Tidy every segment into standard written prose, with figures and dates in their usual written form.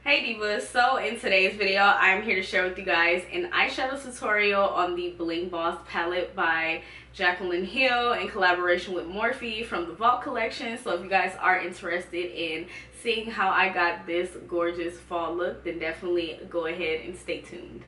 Hey divas, so in today's video I'm here to share with you guys an eyeshadow tutorial on the Bling Boss palette by Jaclyn Hill in collaboration with Morphe from the Vault collection. So if you guys are interested in seeing how I got this gorgeous fall look, then definitely go ahead and stay tuned.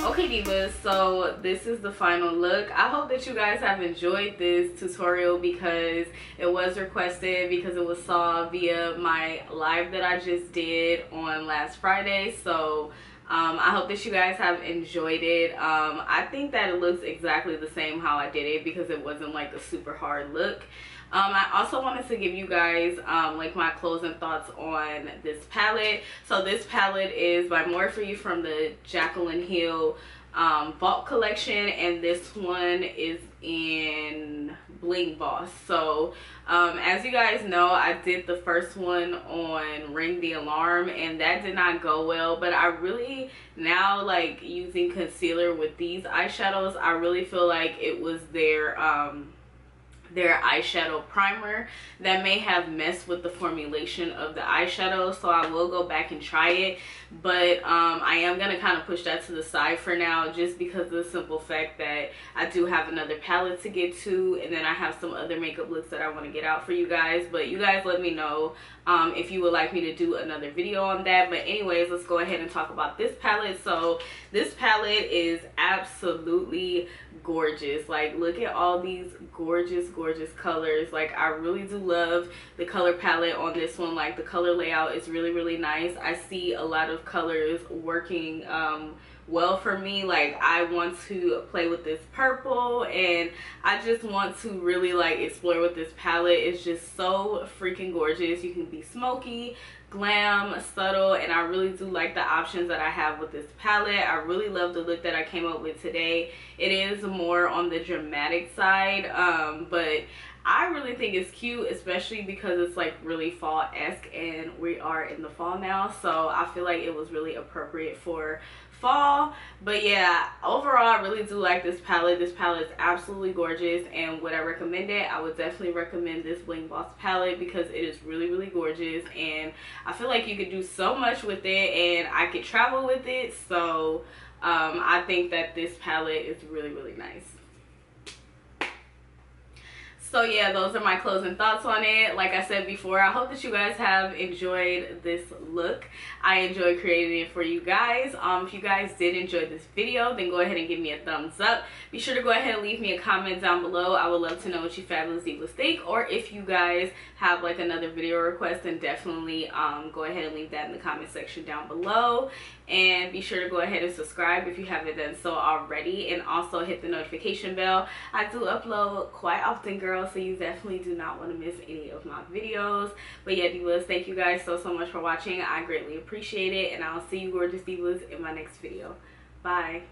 Okay divas, so this is the final look. I hope that you guys have enjoyed this tutorial because it was requested, because it was saw via my live that I just did on last Friday. So I hope that you guys have enjoyed it. I think that it looks exactly the same how I did it because it wasn't like a super hard look. I also wanted to give you guys like my closing thoughts on this palette. So this palette is by Morphe from the Jaclyn Hill Vault collection, and this one is in Bling Boss. So as you guys know, I did the first one on Ring the Alarm and that did not go well, but I really now like using concealer with these eyeshadows, I really feel like it was their eyeshadow primer that may have messed with the formulation of the eyeshadow. So I will go back and try it, but I am gonna kind of push that to the side for now, just because of the simple fact that I do have another palette to get to, and then I have some other makeup looks that I want to get out for you guys. But you guys let me know if you would like me to do another video on that. But anyways, let's go ahead and talk about this palette. So this palette is absolutely gorgeous. Like, look at all these gorgeous colors. Like, I really do love the color palette on this one. Like, the color layout is really nice. I see a lot of colors working well for me. Like, I want to play with this purple, and I just want to really like explore with this palette. It's just so freaking gorgeous. You can be smoky, glam, subtle, and I really do like the options that I have with this palette. I really love the look that I came up with today. It is more on the dramatic side, but I really think it's cute, especially because it's like really fall-esque and we are in the fall now, so I feel like it was really appropriate for fall. But yeah, overall I really do like this palette. This palette is absolutely gorgeous, and would I recommend it? I would definitely recommend this Bling Boss palette because it is really gorgeous, and I feel like you could do so much with it and I could travel with it. So I think that this palette is really nice. So yeah, those are my closing thoughts on it. Like I said before, I hope that you guys have enjoyed this look. I enjoyed creating it for you guys. If you guys did enjoy this video, then go ahead and give me a thumbs up. Be sure to go ahead and leave me a comment down below. I would love to know what you fabulous divas think, or if you guys have like another video request, then definitely go ahead and leave that in the comment section down below. And be sure to go ahead and subscribe if you haven't done so already, and also hit the notification bell. I do upload quite often, girls, so you definitely do not want to miss any of my videos. But yeah, divas, thank you guys so much for watching. I greatly appreciate it, and I'll see you gorgeous divas in my next video. Bye.